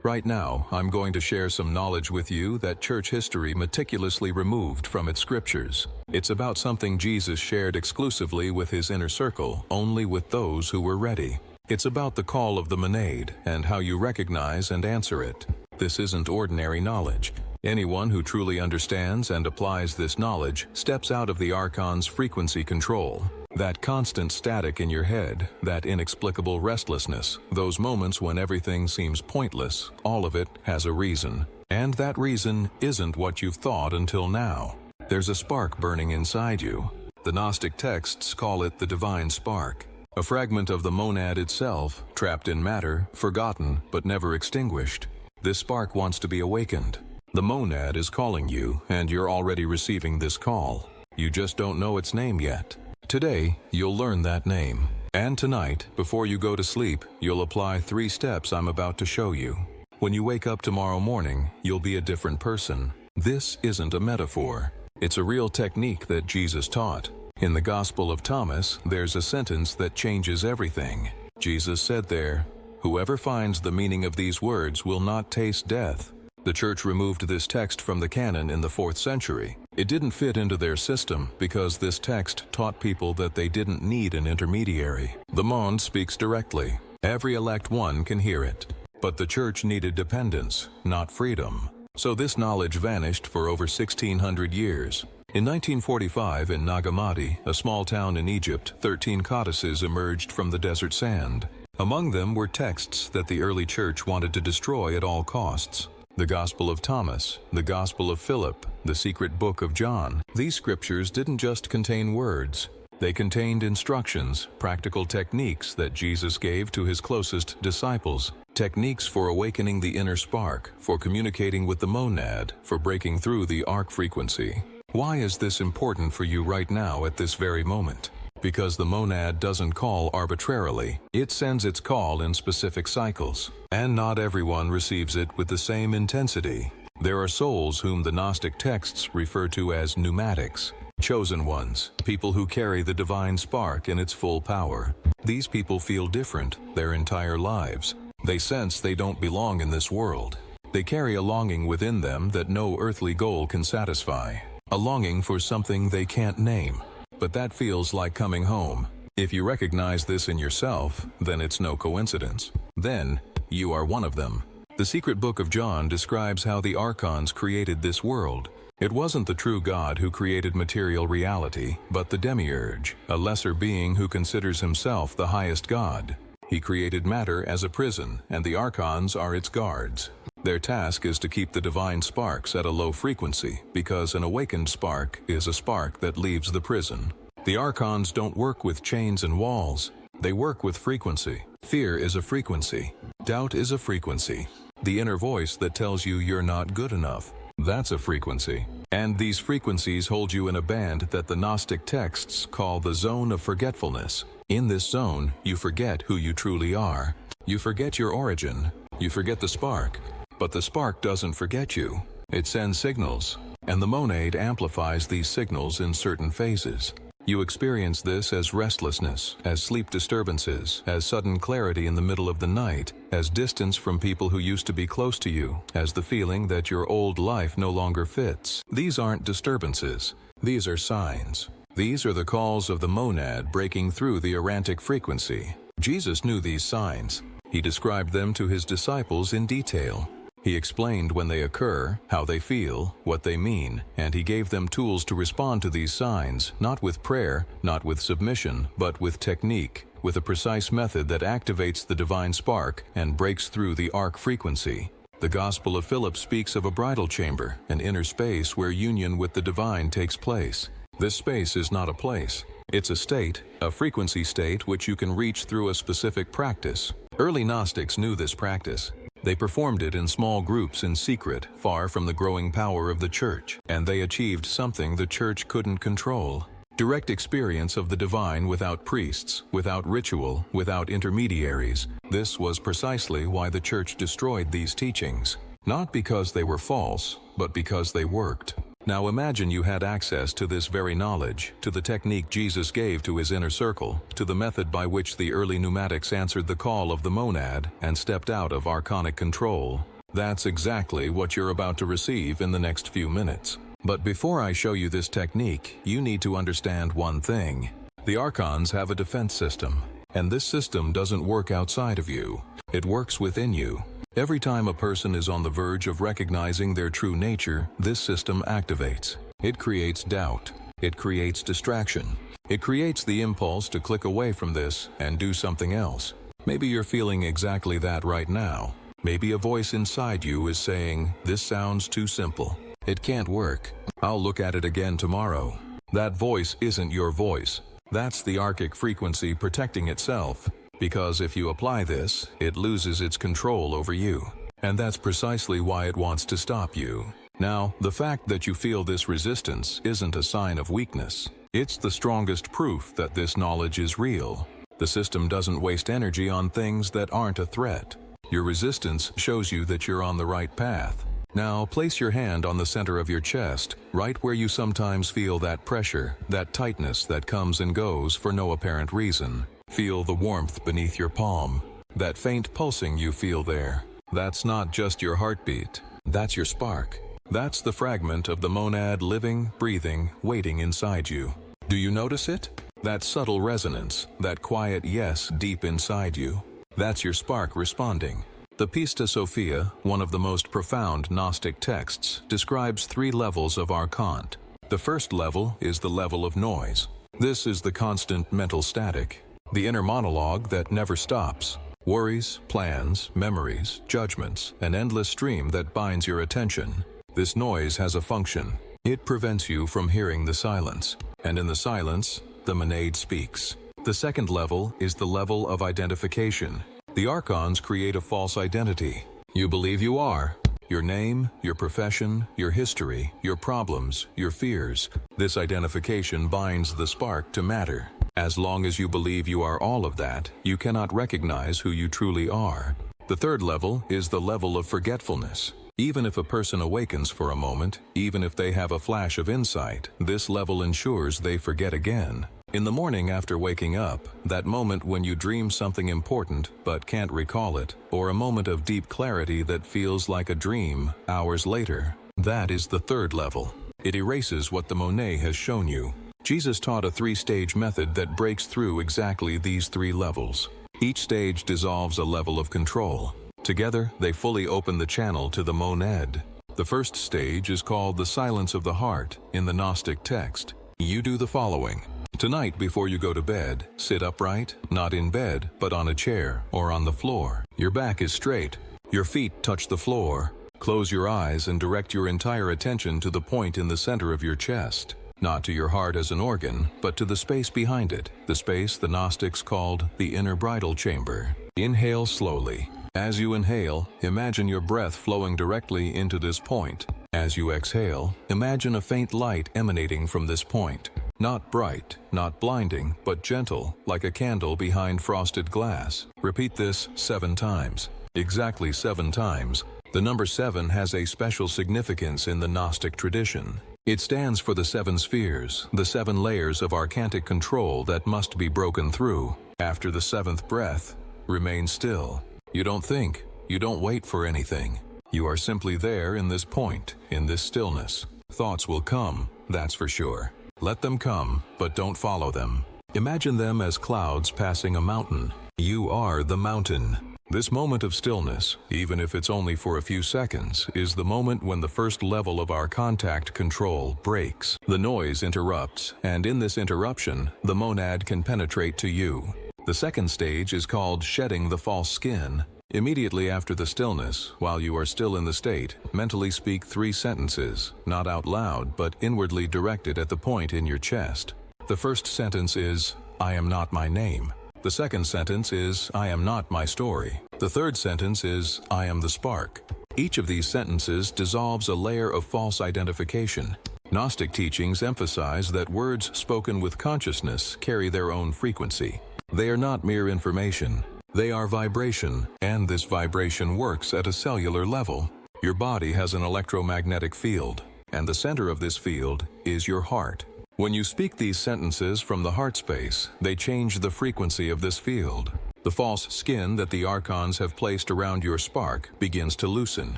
Right now, I'm going to share some knowledge with you that church history meticulously removed from its scriptures. It's about something Jesus shared exclusively with his inner circle, only with those who were ready. It's about the call of the monad and how you recognize and answer it. This isn't ordinary knowledge. Anyone who truly understands and applies this knowledge steps out of the archon's frequency control. That constant static in your head, that inexplicable restlessness, those moments when everything seems pointless, all of it has a reason. And that reason isn't what you've thought until now. There's a spark burning inside you. The Gnostic texts call it the divine spark. A fragment of the monad itself, trapped in matter, forgotten, but never extinguished. This spark wants to be awakened. The monad is calling you, and you're already receiving this call. You just don't know its name yet. Today, you'll learn that name. And tonight, before you go to sleep, you'll apply 3 steps I'm about to show you. When you wake up tomorrow morning, you'll be a different person. This isn't a metaphor. It's a real technique that Jesus taught. In the Gospel of Thomas, there's a sentence that changes everything. Jesus said there, "Whoever finds the meaning of these words will not taste death." The church removed this text from the canon in the 4th century. It didn't fit into their system because this text taught people that they didn't need an intermediary. The monde speaks directly. Every elect one can hear it. But the church needed dependence, not freedom. So this knowledge vanished for over 1600 years. In 1945, in Nagamadi, a small town in Egypt, 13 codices emerged from the desert sand. Among them were texts that the early church wanted to destroy at all costs. The Gospel of Thomas, the Gospel of Philip, the secret book of John. These scriptures didn't just contain words. They contained instructions, practical techniques that Jesus gave to his closest disciples. Techniques for awakening the inner spark, for communicating with the monad, for breaking through the arc frequency. Why is this important for you right now at this very moment? Because the monad doesn't call arbitrarily. It sends its call in specific cycles. And not everyone receives it with the same intensity. There are souls whom the Gnostic texts refer to as pneumatics. Chosen ones, people who carry the divine spark in its full power. These people feel different their entire lives. They sense they don't belong in this world. They carry a longing within them that no earthly goal can satisfy. A longing for something they can't name. But that feels like coming home. If you recognize this in yourself, then it's no coincidence. Then, you are one of them. The secret book of John describes how the archons created this world. It wasn't the true God who created material reality, but the demiurge, a lesser being who considers himself the highest God. He created matter as a prison, and the archons are its guards. Their task is to keep the divine sparks at a low frequency, because an awakened spark is a spark that leaves the prison. The archons don't work with chains and walls. They work with frequency. Fear is a frequency. Doubt is a frequency. The inner voice that tells you you're not good enough. That's a frequency. And these frequencies hold you in a band that the Gnostic texts call the zone of forgetfulness. In this zone, you forget who you truly are. You forget your origin. You forget the spark. But the spark doesn't forget you. It sends signals, and the monad amplifies these signals in certain phases. You experience this as restlessness, as sleep disturbances, as sudden clarity in the middle of the night, as distance from people who used to be close to you, as the feeling that your old life no longer fits. These aren't disturbances. These are signs. These are the calls of the monad breaking through the erratic frequency. Jesus knew these signs. He described them to his disciples in detail. He explained when they occur, how they feel, what they mean, and he gave them tools to respond to these signs, not with prayer, not with submission, but with technique, with a precise method that activates the divine spark and breaks through the arc frequency. The Gospel of Philip speaks of a bridal chamber, an inner space where union with the divine takes place. This space is not a place. It's a state, a frequency state which you can reach through a specific practice. Early Gnostics knew this practice. They performed it in small groups in secret, far from the growing power of the church, and they achieved something the church couldn't control. Direct experience of the divine without priests, without ritual, without intermediaries. This was precisely why the church destroyed these teachings. Not because they were false, but because they worked. Now imagine you had access to this very knowledge, to the technique Jesus gave to his inner circle, to the method by which the early pneumatics answered the call of the monad and stepped out of archonic control. That's exactly what you're about to receive in the next few minutes. But before I show you this technique, you need to understand one thing. The archons have a defense system, and this system doesn't work outside of you. It works within you. Every time a person is on the verge of recognizing their true nature, this system activates. It creates doubt. It creates distraction. It creates the impulse to click away from this and do something else. Maybe you're feeling exactly that right now. Maybe a voice inside you is saying, "This sounds too simple. It can't work. I'll look at it again tomorrow." That voice isn't your voice. That's the archic frequency protecting itself. Because if you apply this, it loses its control over you. And that's precisely why it wants to stop you. Now, the fact that you feel this resistance isn't a sign of weakness. It's the strongest proof that this knowledge is real. The system doesn't waste energy on things that aren't a threat. Your resistance shows you that you're on the right path. Now, place your hand on the center of your chest, right where you sometimes feel that pressure, that tightness that comes and goes for no apparent reason. Feel the warmth beneath your palm, that faint pulsing you feel there. That's not just your heartbeat. That's your spark. That's the fragment of the monad living, breathing, waiting inside you. Do you notice it? That subtle resonance, that quiet yes deep inside you. That's your spark responding. The Pista Sophia, one of the most profound Gnostic texts, describes 3 levels of archont. The first level is the level of noise. This is the constant mental static, the inner monologue that never stops. Worries, plans, memories, judgments, an endless stream that binds your attention. This noise has a function. It prevents you from hearing the silence. And in the silence, the monad speaks. The second level is the level of identification. The archons create a false identity. You believe you are. Your name, your profession, your history, your problems, your fears. This identification binds the spark to matter. As long as you believe you are all of that, you cannot recognize who you truly are. The third level is the level of forgetfulness. Even if a person awakens for a moment, even if they have a flash of insight, this level ensures they forget again. In the morning after waking up, that moment when you dream something important but can't recall it, or a moment of deep clarity that feels like a dream hours later, that is the third level. It erases what the Monet has shown you. Jesus taught a 3-stage method that breaks through exactly these 3 levels. Each stage dissolves a level of control. Together, they fully open the channel to the monad. The first stage is called the silence of the heart in the Gnostic text. You do the following. Tonight, before you go to bed, sit upright, not in bed, but on a chair or on the floor. Your back is straight. Your feet touch the floor. Close your eyes and direct your entire attention to the point in the center of your chest. Not to your heart as an organ, but to the space behind it, the space the Gnostics called the inner bridal chamber. Inhale slowly. As you inhale, imagine your breath flowing directly into this point. As you exhale, imagine a faint light emanating from this point. Not bright, not blinding, but gentle, like a candle behind frosted glass. Repeat this 7 times. Exactly 7 times. The number 7 has a special significance in the Gnostic tradition. It stands for the 7 spheres, the 7 layers of archantic control that must be broken through. After the 7th breath, remain still. You don't think, you don't wait for anything. You are simply there in this point, in this stillness. Thoughts will come, that's for sure. Let them come, but don't follow them. Imagine them as clouds passing a mountain. You are the mountain. This moment of stillness, even if it's only for a few seconds, is the moment when the first level of our contact control breaks. The noise interrupts, and in this interruption, the monad can penetrate to you. The second stage is called shedding the false skin. Immediately after the stillness, while you are still in the state, mentally speak 3 sentences, not out loud, but inwardly directed at the point in your chest. The first sentence is, "I am not my name." The second sentence is, "I am not my story." The third sentence is, "I am the spark." Each of these sentences dissolves a layer of false identification. Gnostic teachings emphasize that words spoken with consciousness carry their own frequency. They are not mere information. They are vibration, and this vibration works at a cellular level. Your body has an electromagnetic field, and the center of this field is your heart. When you speak these sentences from the heart space, they change the frequency of this field. The false skin that the archons have placed around your spark begins to loosen.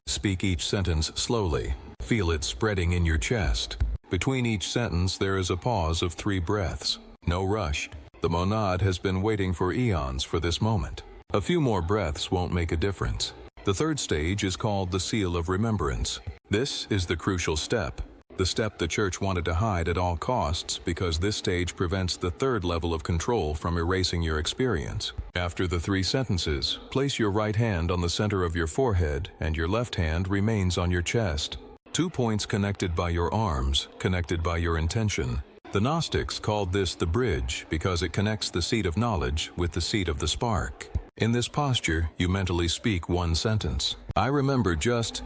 Speak each sentence slowly. Feel it spreading in your chest. Between each sentence there is a pause of 3 breaths. No rush. The monad has been waiting for eons for this moment. A few more breaths won't make a difference. The third stage is called the seal of remembrance. This is the crucial step. The step the church wanted to hide at all costs because this stage prevents the third level of control from erasing your experience. After the 3 sentences, place your right hand on the center of your forehead and your left hand remains on your chest. 2 points connected by your arms, connected by your intention. The Gnostics called this the bridge because it connects the seat of knowledge with the seat of the spark. In this posture, you mentally speak 1 sentence. I remember just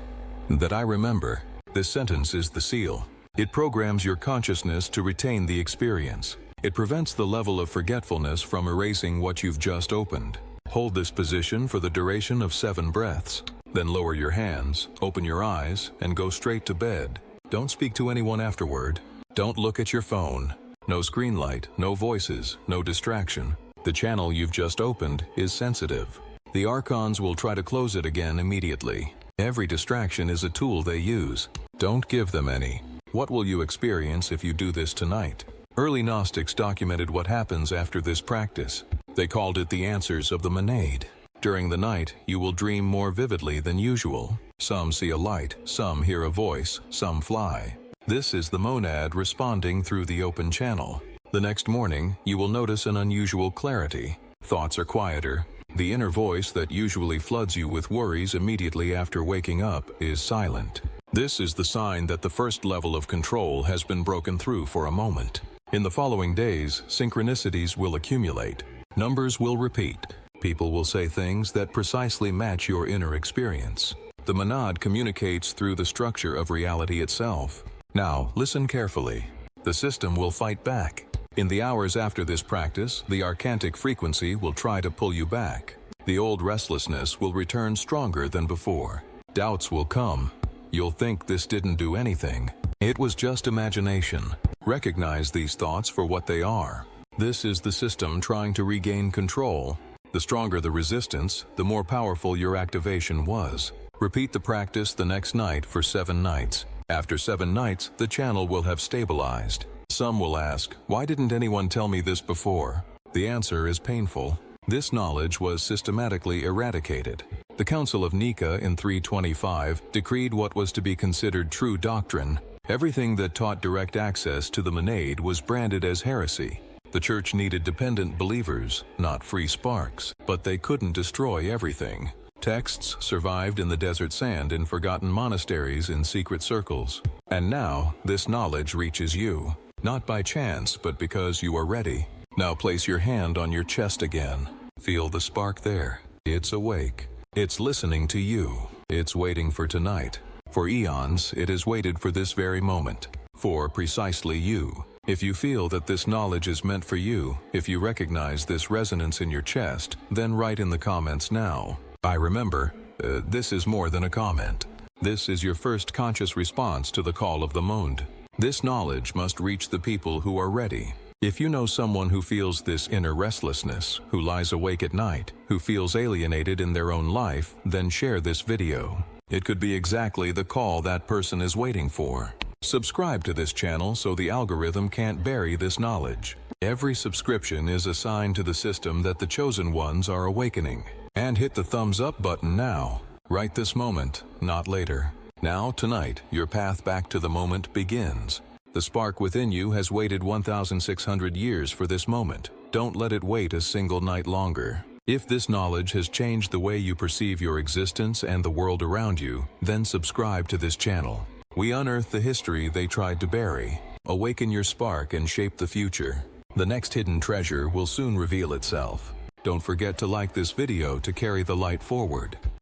that I remember. This sentence is the seal. It programs your consciousness to retain the experience. It prevents the level of forgetfulness from erasing what you've just opened. Hold this position for the duration of 7 breaths. Then lower your hands, open your eyes, and go straight to bed. Don't speak to anyone afterward. Don't look at your phone. No screen light, no voices, no distraction. The channel you've just opened is sensitive. The archons will try to close it again immediately. Every distraction is a tool they use. Don't give them any. What will you experience if you do this tonight? Early Gnostics documented what happens after this practice. They called it the answers of the monad. During the night, you will dream more vividly than usual. Some see a light, some hear a voice, some fly. This is the monad responding through the open channel. The next morning, you will notice an unusual clarity. Thoughts are quieter. The inner voice that usually floods you with worries immediately after waking up is silent. This is the sign that the first level of control has been broken through for a moment. In the following days, synchronicities will accumulate. Numbers will repeat. People will say things that precisely match your inner experience. The monad communicates through the structure of reality itself. Now, listen carefully. The system will fight back. In the hours after this practice, the archantic frequency will try to pull you back. The old restlessness will return stronger than before. Doubts will come. You'll think this didn't do anything. It was just imagination. Recognize these thoughts for what they are. This is the system trying to regain control. The stronger the resistance, the more powerful your activation was. Repeat the practice the next night for 7 nights. After 7 nights, the channel will have stabilized. Some will ask, why didn't anyone tell me this before? The answer is painful. This knowledge was systematically eradicated. The Council of Nika in 325 decreed what was to be considered true doctrine. Everything that taught direct access to the monad was branded as heresy. The church needed dependent believers, not free sparks, but they couldn't destroy everything. Texts survived in the desert sand in forgotten monasteries in secret circles. And now, this knowledge reaches you. Not by chance, but because you are ready. Now place your hand on your chest again. Feel the spark there. It's awake. It's listening to you. It's waiting for tonight. For eons, it has waited for this very moment. For precisely you. If you feel that this knowledge is meant for you, if you recognize this resonance in your chest, then write in the comments now. I remember, this is more than a comment. This is your first conscious response to the call of the Mond. This knowledge must reach the people who are ready. If you know someone who feels this inner restlessness, who lies awake at night, who feels alienated in their own life, then share this video. It could be exactly the call that person is waiting for. Subscribe to this channel so the algorithm can't bury this knowledge. Every subscription is a sign to the system that the chosen ones are awakening. And hit the thumbs up button now. Right this moment, not later. Now, tonight, your path back to the moment begins. The spark within you has waited 1,600 years for this moment. Don't let it wait a single night longer. If this knowledge has changed the way you perceive your existence and the world around you, then subscribe to this channel. We unearth the history they tried to bury. Awaken your spark and shape the future. The next hidden treasure will soon reveal itself. Don't forget to like this video to carry the light forward.